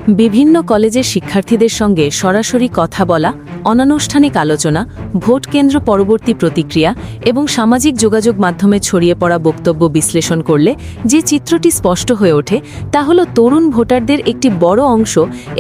বিভিন্ন কলেজের শিক্ষার্থীদের সঙ্গে সরাসরি কথা বলা, অনানুষ্ঠানিক আলোচনা, ভোট কেন্দ্র পরবর্তী প্রতিক্রিয়া এবং সামাজিক যোগাযোগ মাধ্যমে ছড়িয়ে পড়া বক্তব্য বিশ্লেষণ করলে যে চিত্রটি স্পষ্ট হয়ে ওঠে তা হল তরুণ ভোটারদের একটি বড় অংশ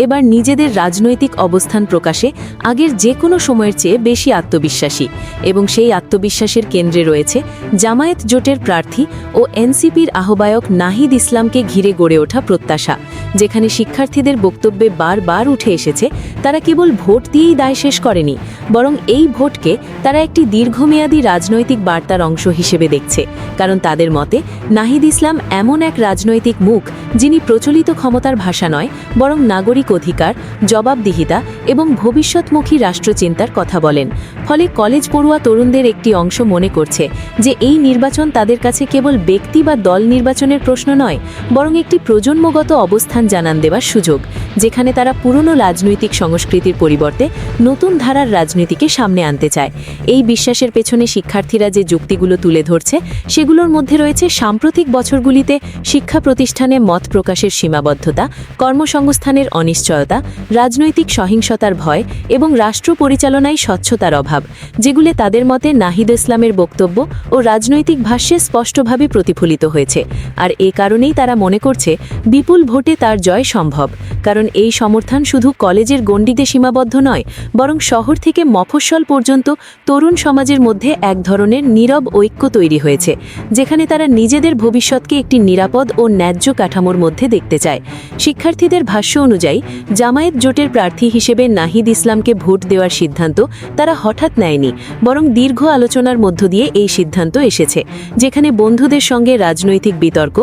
এবার নিজেদের রাজনৈতিক অবস্থান প্রকাশে আগের যে কোনো সময়ের চেয়ে বেশি আত্মবিশ্বাসী এবং সেই আত্মবিশ্বাসের কেন্দ্রে রয়েছে জামায়াত জোটের প্রার্থী ও এনসিপির আহ্বায়ক নাহিদ ইসলামকে ঘিরে গড়ে ওঠা প্রত্যাশা, যেখানে শিক্ষার্থীদের বক্তব্যে বারবার উঠে এসেছে তারা কেবল ভোট দিয়েই দায় শেষ করেনি, বরং এই ভোটকে তারা একটি দীর্ঘমেয়াদী রাজনৈতিক বার্তার অংশ হিসেবে দেখছে। কারণ তাদের মতে নাহিদ ইসলাম এমন এক রাজনৈতিক মুখ যিনি প্রচলিত ক্ষমতার ভাষা নয়, বরং নাগরিক অধিকার, জবাবদিহিতা এবং ভবিষ্যৎমুখী রাষ্ট্রচিন্তার কথা বলেন। ফলে কলেজ পড়ুয়া তরুণদের একটি অংশ মনে করছে যে এই নির্বাচন তাদের কাছে কেবল ব্যক্তি বা দল নির্বাচনের প্রশ্ন নয়, বরং একটি প্রজন্মগত অবস্থান জানান দেওয়ার সুযোগ, যেখানে তারা পুরনো রাজনৈতিক সংস্কৃতির পরিবর্তে নতুন ধারার রাজনীতিকে সামনে আনতে চায়। এই বিশ্বাসের পেছনে শিক্ষার্থীরা যে যুক্তিগুলো তুলে ধরছে সেগুলোর মধ্যে রয়েছে সাম্প্রতিক বছরগুলিতে শিক্ষা প্রতিষ্ঠানে মত প্রকাশের সীমাবদ্ধতা, কর্মসংস্থানের অনিশ্চয়তা, রাজনৈতিক সহিংসতার ভয় এবং রাষ্ট্র পরিচালনায় স্বচ্ছতার অভাব, যেগুলো তাদের মতে নাহিদ ইসলামের বক্তব্য ও রাজনৈতিক ভাষ্যে স্পষ্টভাবে প্রতিফলিত হয়েছে। আর এ কারণেই তারা মনে করছে বিপুল ভোটে তার জয় সম্ভব, কারণ এই সমর্থন শুধু কলেজের গণ্ডিতে সীমাবদ্ধ নয়, বরং শহর থেকে মফস্বল পর্যন্ত তরুণ সমাজের মধ্যে এক ধরনের নীরব ঐক্য তৈরি হয়েছে, যেখানে তারা নিজেদের ভবিষ্যৎকে একটি নিরাপদ ও ন্যায্য কাঠামোর মধ্যে দেখতে চায়। শিক্ষার্থীদের ভাষ্য অনুযায়ী জামায়াত জোটের প্রার্থী হিসেবে নাহিদ ইসলামকে ভোট দেওয়ার সিদ্ধান্ত তারা হঠাৎ নেয়নি, বরং দীর্ঘ আলোচনার মধ্য দিয়ে এই সিদ্ধান্ত এসেছে, যেখানে বন্ধুদের সঙ্গে রাজনৈতিক বিতর্ক,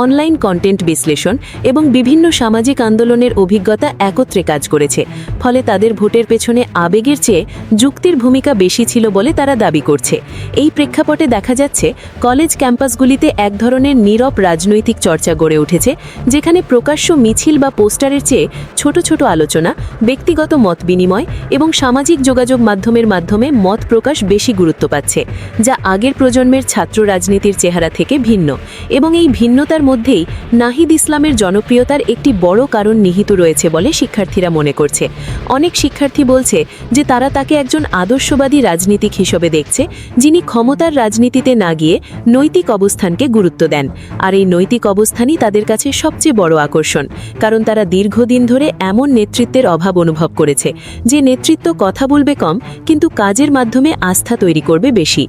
অনলাইন কন্টেন্ট বিশ্লেষণ এবং বিভিন্ন সামাজিক আন্দোলনের অভিজ্ঞতা একত্রে কাজ করেছে। ফলে তাদের ভোটের পেছনে আবেগের চেয়ে যুক্তির ভূমিকা বেশি ছিল বলে তারা দাবি করছে। এই প্রেক্ষাপটে দেখা যাচ্ছে কলেজ ক্যাম্পাসগুলিতে এক ধরনের নীরব রাজনৈতিক চর্চা গড়ে উঠেছে, যেখানে প্রকাশ্য মিছিল বা পোস্টারের চেয়ে ছোট ছোট আলোচনা, ব্যক্তিগত মত বিনিময় এবং সামাজিক যোগাযোগ মাধ্যমের মাধ্যমে মত প্রকাশ বেশি গুরুত্ব পাচ্ছে, যা আগের প্রজন্মের ছাত্র রাজনীতির চেহারা থেকে ভিন্ন। এবং এই ভিন্নতার মধ্যেই নাহিদ ইসলামের জনপ্রিয়তার একটি বড় কারণ নিহিত রয়েছে বলে শিক্ষার্থীরা মনে করছে। অনেক শিক্ষার্থী বলছে যে তারা তাকে একজন আদর্শবাদী রাজনীতিক হিসেবে দেখছে, যিনি ক্ষমতার রাজনীতিতে না গিয়ে নৈতিক অবস্থানকে গুরুত্ব দেন। আর এই নৈতিক অবস্থানই তাদের কাছে সবচেয়ে বড় আকর্ষণ, কারণ তারা দীর্ঘদিন ধরে এমন নেতৃত্বের অভাব অনুভব করেছে যে নেতৃত্ব কথা বলবে কম, কিন্তু কাজের মাধ্যমে আস্থা তৈরি করবে বেশি।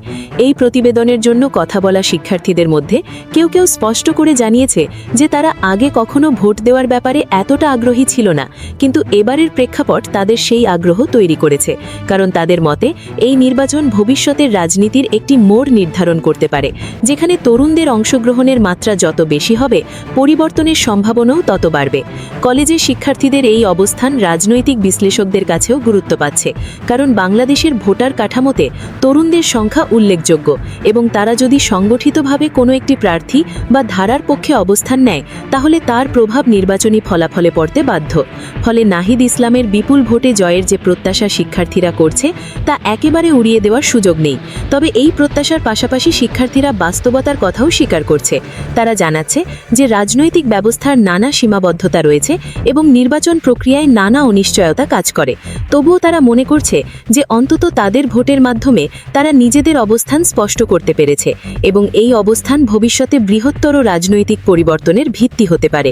এই প্রতিবেদনের জন্য কথা বলা শিক্ষার্থীদের মধ্যে কেউ কেউ স্পষ্ট করে জানিয়েছে যে তারা আগে কখনো ভোট দেওয়ার ব্যাপারে এতটা আগ্রহী ছিল না, কিন্তু এবারের প্রেক্ষাপট তাদের সেই আগ্রহ তৈরি করেছে, কারণ তাদের মতে এই নির্বাচন ভবিষ্যতের রাজনীতির একটি মোড় নির্ধারণ করতে পারে, যেখানে তরুণদের অংশগ্রহণের মাত্রা যত বেশি হবে, পরিবর্তনের সম্ভাবনাও তত বাড়বে। কলেজের শিক্ষার্থীদের এই অবস্থান রাজনৈতিক বিশ্লেষকদের কাছেও গুরুত্ব পাচ্ছে, কারণ বাংলাদেশের ভোটার কাঠামোতে তরুণদের সংখ্যা উল্লেখযোগ্য এবং তারা যদি সংগঠিতভাবে কোনো একটি প্রার্থী বা ধারার পক্ষে অবস্থান নেয়, তাহলে তার প্রভাব নির্বাচনী ফলাফলে পড়তে বাধ্য। ফলে নাহিদ ইসলামের বিপুল ভোটে জয়ের যে প্রত্যাশা শিক্ষার্থীরা করছে তা একেবারে উড়িয়ে দেওয়ার সুযোগ নেই। তবে এই প্রত্যাশার পাশাপাশি শিক্ষার্থীরা বাস্তবতার কথাও স্বীকার করছে। তারা জানাচ্ছে যে রাজনৈতিক ব্যবস্থার নানা সীমাবদ্ধতা রয়েছে এবং নির্বাচন প্রক্রিয়ায় নানা অনিশ্চয়তা কাজ করে। তবুও তারা মনে করছে যে অন্তত তাদের ভোটের মাধ্যমে তারা নিজেদের অবস্থান স্পষ্ট করতে পেরেছে এবং এই অবস্থান ভবিষ্যতে বৃহত্তর রাজনৈতিক পরিবর্তনের ভিত্তি হতে পারে।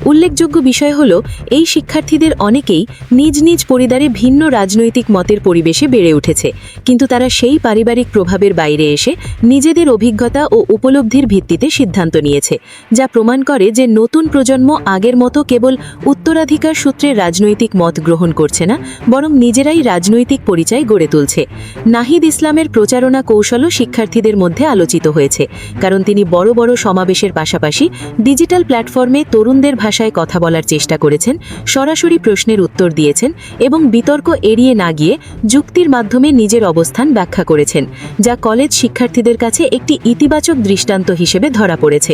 উল্লেখযোগ্য বিষয় হল এই শিক্ষার্থীদের অনেকেই নিজ নিজ পরিবারে ভিন্ন রাজনৈতিক মতের পরিবেশে বেড়ে উঠেছে, কিন্তু তারা সেই পারিবারিক প্রভাবের বাইরে এসে নিজেদের অভিজ্ঞতা ও উপলব্ধির ভিত্তিতে সিদ্ধান্ত নিয়েছে, যা প্রমাণ করে যে নতুন প্রজন্ম আগের মতো কেবল উত্তরাধিকার সূত্রে রাজনৈতিক মত গ্রহণ করছে না, বরং নিজেরাই রাজনৈতিক পরিচয় গড়ে তুলছে। নাহিদ ইসলামের প্রচারণা কৌশলও শিক্ষার্থীদের মধ্যে আলোচিত হয়েছে, কারণ তিনি বড় বড় সমাবেশের পাশাপাশি ডিজিটাল প্ল্যাটফর্মে তরুণদের ভাষায় কথা বলার চেষ্টা করেছেন, সরাসরি প্রশ্নের উত্তর দিয়েছেন করেছেন এবং বিতর্ক এড়িয়ে না গিয়ে যুক্তির মাধ্যমে নিজের অবস্থান ব্যাখ্যা করেছেন, যা কলেজ শিক্ষার্থীদের কাছে একটি ইতিবাচক দৃষ্টান্ত হিসেবে ধরা পড়েছে।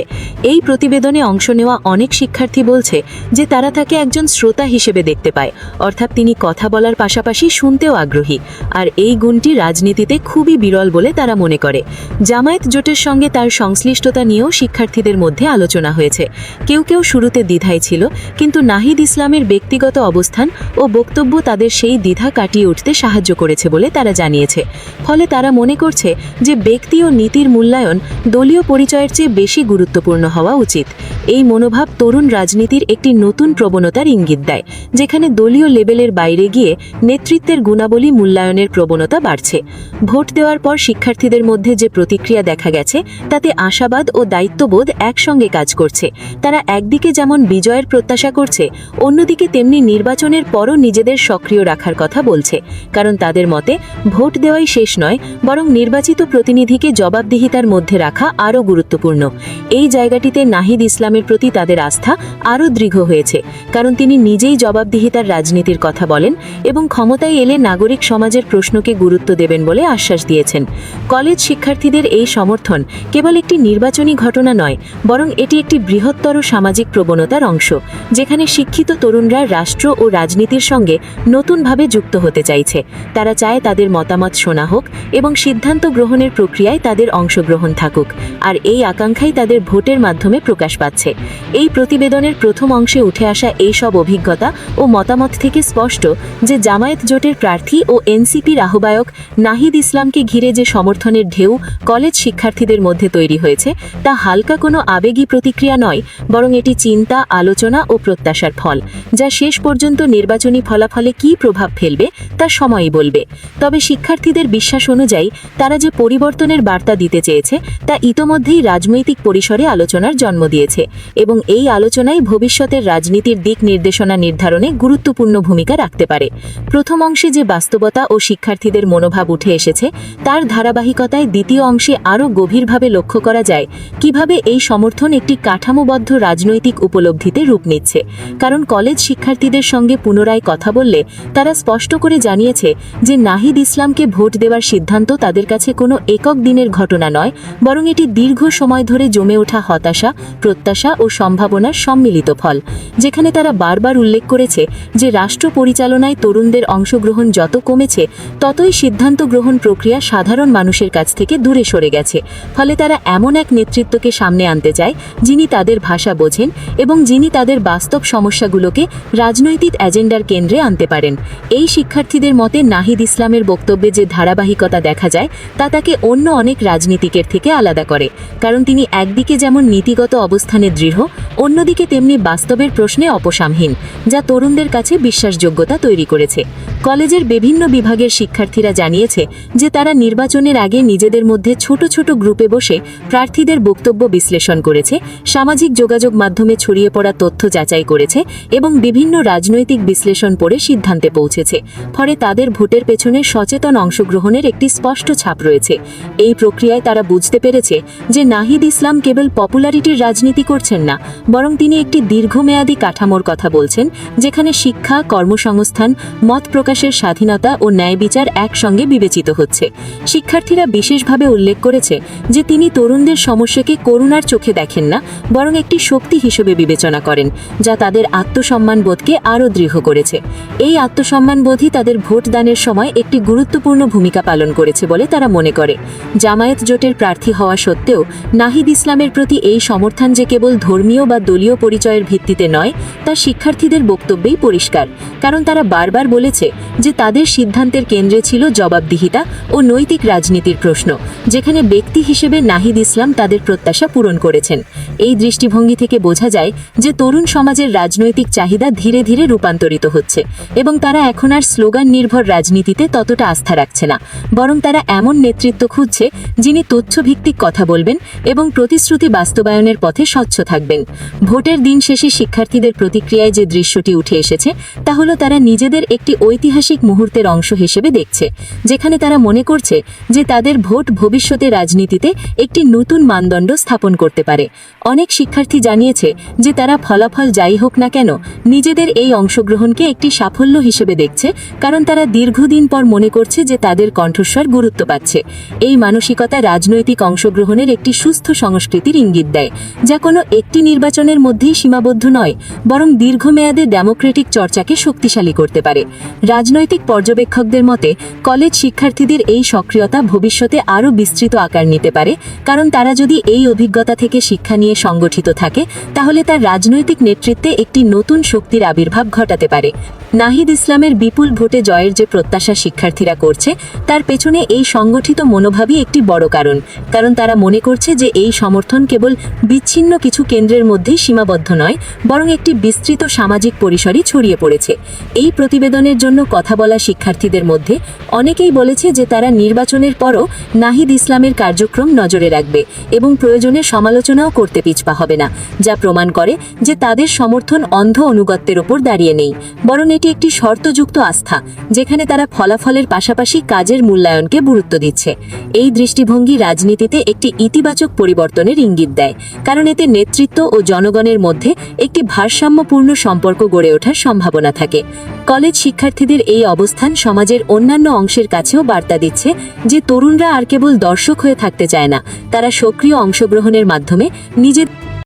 এই প্রতিবেদনে অংশ নেওয়া অনেক শিক্ষার্থী বলছে যে তারা তাকে একজন শ্রোতা হিসেবে দেখতে পায়, অর্থাৎ তিনি কথা বলার পাশাপাশি শুনতেও আগ্রহী, আর এই গুণটি রাজনীতিতে খুবই বিরল বলে তারা মনে করে। জামায়াত জোটের সঙ্গে তার সংশ্লিষ্টতা নিয়েও শিক্ষার্থীদের মধ্যে আলোচনা হয়েছে। কেউ কেউ শুরুতে দ্বিধায় ছিল, কিন্তু নাহিদ ইসলামের ব্যক্তিগত অবস্থান ও বক্তব্য তাদের সেই দ্বিধা কাটিয়ে উঠতে সাহায্য করেছে বলে তারা জানিয়েছে। ফলে তারা মনে করছে যে ব্যক্তি ও নীতির মূল্যায়ন দলীয় পরিচয়ের চেয়ে বেশি গুরুত্বপূর্ণ হওয়া উচিত। এই মনোভাব তরুণ রাজনীতির একটি নতুন প্রবণতার ইঙ্গিত দেয়, যেখানে দলীয় লেভেলের বাইরে গিয়ে নেতৃত্বের গুণাবলী মূল্যায়নের প্রবণতা বাড়ছে। ভোট দেওয়ার পর শিক্ষার্থীদের মধ্যে যে প্রতিক্রিয়া দেখা গেছে তাতে আশাবাদ ও দায়িত্ববোধ একসঙ্গে কাজ করছে। তারা একদিকে যেমন বিজয়ের প্রত্যাশা করছে, অন্যদিকে তেমনি নির্বাচনের পরও নিজেদের সক্রিয় রাখার কথা বলছে, কারণ তাদের মতে ভোট দেওয়াই শেষ নয়, বরং নির্বাচিত প্রতিনিধিকে জবাবদিহিতার মধ্যে রাখা আরও গুরুত্বপূর্ণ। এই জায়গাটিতে নাহিদ ইসলামের প্রতি তাদের আস্থা আরও দৃঢ় হয়েছে, কারণ তিনি নিজেই জবাবদিহিতার রাজনীতির কথা বলেন এবং ক্ষমতায় এলে নাগরিক সমাজের প্রশ্নকে গুরুত্ব দেবেন বলে আশ্বাস দিয়েছেন। কলেজ শিক্ষার্থীদের এই সমর্থন কেবল একটি নির্বাচনী ঘটনা নয়, বরং এটি একটি বৃহত্তর সামাজিক প্রবণতার অংশ, যেখানে শিক্ষিত তরুণরা রাষ্ট্র ও রাজনীতির সঙ্গে নতুনভাবে যুক্ত হতে চাইছে। তারা চায় তাদের মতামত শোনা হোক এবং সিদ্ধান্ত গ্রহণের প্রক্রিয়ায় তাদের অংশগ্রহণ থাকুক, আর এই আকাঙ্ক্ষাই তাদের ভোটের মাধ্যমে প্রকাশ পাচ্ছে। এই প্রতিবেদনের প্রথম অংশে উঠে আসা এই সব অভিজ্ঞতা ও মতামত থেকে স্পষ্ট যে জামায়াত জোটের প্রার্থী ও এনসিপির আহ্বায়ক নাহিদ ইসলামকে ঘিরে যে সমর্থনের ঢেউ কলেজ শিক্ষার্থীদের মধ্যে তৈরি হয়েছে তা হালকা কোনো আবেগী প্রতিক্রিয়া নয়, বরং এটি চিন্তা, আলোচনা ও প্রত্যাশার ফল, যা শেষ পর্যন্ত নির্বাচনী ফলাফলে কী প্রভাব ফেলবে তা সময়ই বলবে। তবে শিক্ষার্থীদের বিশ্বাস অনুযায়ী তারা যে পরিবর্তনের বার্তা দিতে চেয়েছে তা ইতোমধ্যেই রাজনৈতিক পরিসরে আলোচনার জন্ম দিয়েছে, এবং এই আলোচনাই ভবিষ্যতের রাজনীতির দিক নির্দেশনা নির্ধারণে গুরুত্বপূর্ণ ভূমিকা রাখতে পারে। প্রথম অংশে যে বাস্তবতা ও শিক্ষার্থীদের মনোভাব উঠে এসেছে তার ধারাবাহিকতায় দ্বিতীয় অংশে আরও গভীরভাবে লক্ষ্য করা যায় কিভাবে এই সমর্থন একটি কাঠামোবদ্ধ রাজনৈতিক উপলব্ধিতে রূপ নিচ্ছে। কারণ কলেজ শিক্ষার্থীদের সঙ্গে পুনরায় কথা বললে তারা স্পষ্ট করে জানিয়েছে যে নাহিদ ইসলামকে ভোট দেওয়ার সিদ্ধান্ত তাদের কাছে কোনো একক দিনের ঘটনা নয়, বরং এটি দীর্ঘ সময় ধরে জমে ওঠা হতাশা, প্রত্যাশা ও সম্ভাবনার সম্মিলিত ফল। যেখানে তারা বারবার উল্লেখ করেছে যে রাষ্ট্র পরিচালনায় তরুণদের অংশগ্রহণ যত কমেছে ততই সিদ্ধান্ত গ্রহণ প্রক্রিয়া সাধারণ মানুষের কাছ থেকে দূরে সরে গেছে। ফলে তারা এমন এক নেতৃত্বকে সামনে আনতে চায় যিনি তাদের ভাষা বোঝেন এবং যিনি তাদের বাস্তব সমস্যাগুলোকে রাজনৈতিক এজেন্ডার কেন্দ্রে আনতে পারেন। এই শিক্ষার্থীদের মতে নাহিদ ইসলামের বক্তব্যে যে ধারাবাহিকতা দেখা যায় তা তাকে অন্য অনেক রাজনীতিকের থেকে আলাদা করে, কারণ তিনি একদিকে যেমন নীতিগত অবস্থানে দৃঢ়, অন্যদিকে তেমনি বাস্তবের প্রশ্নে অপসামহীন, যা তরুণদের কাছে বিশ্বাসযোগ্যতা তৈরি করেছে। কলেজের বিভিন্ন বিভাগের শিক্ষার্থীরা জানিয়েছে যে তারা নির্বাচনের আগে নিজেদের মধ্যে ছোট ছোট গ্রুপে বসে প্রার্থীদের বক্তব্য বিশ্লেষণ করেছে, সামাজিক যোগাযোগ মাধ্যমে ছড়িয়ে পড়া তথ্য যাচাই করেছে এবং বিভিন্ন রাজনৈতিক বিশ্লেষণ পড়ে সিদ্ধান্তে পৌঁছেছে। ফলে তাদের ভোটের পেছনে সচেতন অংশগ্রহণের একটি স্পষ্ট ছাপ রয়েছে। এই প্রক্রিয়ায় তারা বুঝতে পেরেছে যে নাহিদ ইসলাম কেবল পপুলারিটির রাজনীতি করছেন না, বরং তিনি একটি দীর্ঘমেয়াদী কাঠামোর কথা বলছেন, যেখানে শিক্ষা, কর্মসংস্থান, মত প্রকাশের স্বাধীনতা ও ন্যায় বিচার একসঙ্গে বিবেচিত হচ্ছে। শিক্ষার্থীরা বিশেষভাবে উল্লেখ করেছে যে তিনি তরুণদের সমস্যাকে করুণার চোখে দেখেন না, বরং একটি শক্তি হিসেবে বিবেচনা করেন, যা তাদের আত্মসম্মানবোধকে আরও দৃঢ় করেছে। এই আত্মসম্মানবোধই তাদের ভোট দানের সময় একটি গুরুত্বপূর্ণ ভূমিকা পালন করেছে বলে তারা মনে করে। জামায়াত জোটের প্রার্থী হওয়া সত্ত্বেও নাহিদ ইসলামের প্রতি এই সমর্থন যে কেবল ধর্মীয় বা দলীয় পরিচয়ের ভিত্তিতে নয় তা শিক্ষার্থীদের বক্তব্যেই পরিষ্কার, কারণ তারা বারবার বলেছে যে তাদের সিদ্ধান্তের কেন্দ্রে ছিল জবাবদিহিতা ও নৈতিক রাজনীতির প্রশ্ন, যেখানে ব্যক্তি হিসেবে নাহিদ ইসলাম তাদের প্রত্যাশা পূরণ করেছেন। এই দৃষ্টিভঙ্গি থেকে বোঝা যায় যে তরুণ সমাজের রাজনৈতিক চাহিদা ধীরে ধীরে রূপান্তরিত হচ্ছে এবং তারা এখন আর স্লোগান নির্ভর রাজনীতিতে ততটা আস্থা রাখছে না, বরং তারা এমন নেতৃত্ব খুঁজছে যিনি তথ্যভিত্তিক কথা বলবেন এবং প্রতিশ্রুতি বাস্তবায়নের পথে স্বচ্ছ থাকবেন। ভোটের দিন শেষে শিক্ষার্থীদের প্রতিক্রিয়ায় যে দৃশ্যটি উঠে এসেছে তা হলো তারা নিজেদের একটি ঐতিহাসিক মুহূর্তের অংশ হিসেবে দেখছে, যেখানে তারা মনে করছে যে তাদের ভোট ভবিষ্যতে রাজনীতিতে একটি নতুন মানদণ্ড স্থাপন করতে পারে। অনেক শিক্ষার্থী জানিয়েছে যে তারা ফলাফল যাই হোক না কেন নিজেদের এই অংশগ্রহণকে একটি সাফল্য হিসেবে দেখছে, কারণ তারা দীর্ঘদিন পর মনে করছে যে তাদের কণ্ঠস্বর গুরুত্ব পাচ্ছে। এই মানসিকতা রাজনৈতিক অংশগ্রহণের একটি সুস্থ সংস্কৃতির ইঙ্গিত দেয়, যা কোনো একটি নির্বাচনের মধ্যেই সীমাবদ্ধ নয়, বরং দীর্ঘমেয়াদে ডেমোক্রেটিক চর্চাকে শক্তিশালী করতে পারে। রাজনৈতিক পর্যবেক্ষকদের মতে কলেজ শিক্ষার্থীদের এই সক্রিয়তা ভবিষ্যতে আরও বিস্তৃত আকার নিতে পারে, কারণ তারা যদি এই অভিজ্ঞতা থেকে শিক্ষা নিয়ে সংগঠিত থাকে তাহলে তার রাজনৈতিক নেতৃত্বে একটি নতুন শক্তির আবির্ভাব ঘটাতে পারে। নাহিদ ইসলামের বিপুল ভোটে জয়ের যে প্রত্যাশা শিক্ষার্থীরা করছে, তার পেছনে এই সংগঠিত মনোভাবই একটি বড় কারণ তারা মনে করছে যে এই সমর্থন কেবল বিচ্ছিন্ন কিছু কেন্দ্রের মধ্যেই সীমাবদ্ধ নয়, বরং একটি বিস্তৃত সামাজিক পরিসরে ছড়িয়ে পড়েছে। এই প্রতিবেদনের জন্য কথা বলা শিক্ষার্থীদের মধ্যে অনেকেই বলেছে যে তারা নির্বাচনের পরও নাহিদ ইসলামের কার্যক্রম নজরে রাখবে এবং প্রয়োজনে সমালোচনাও করতে পিছপা হবে না, যা প্রমাণ করে যে তাদের সমর্থন অন্ধ অনুগত্যের ওপর দাঁড়িয়ে নেই, বরং এটি একটি শর্তযুক্ত আস্থা, যেখানে তারা ফলাফলের পাশাপাশি কাজের মূল্যায়নকে গুরুত্ব দিচ্ছে। এই দৃষ্টিভঙ্গি রাজনীতিতে একটি ইতিবাচক পরিবর্তনের ইঙ্গিত দেয়, কারণ এতে নেতৃত্ব ও জনগণের মধ্যে একটি ভারসাম্যপূর্ণ সম্পর্ক গড়ে ওঠার সম্ভাবনা থাকে। কলেজ শিক্ষার্থীদের এই অবস্থান সমাজের অন্যান্য অংশের কাছেও বার্তা দিচ্ছে যে তরুণরা আর কেবল দর্শক হয়ে থাকতে চায় না, তারা সক্রিয় অংশগ্রহণের মাধ্যমে নিজেদের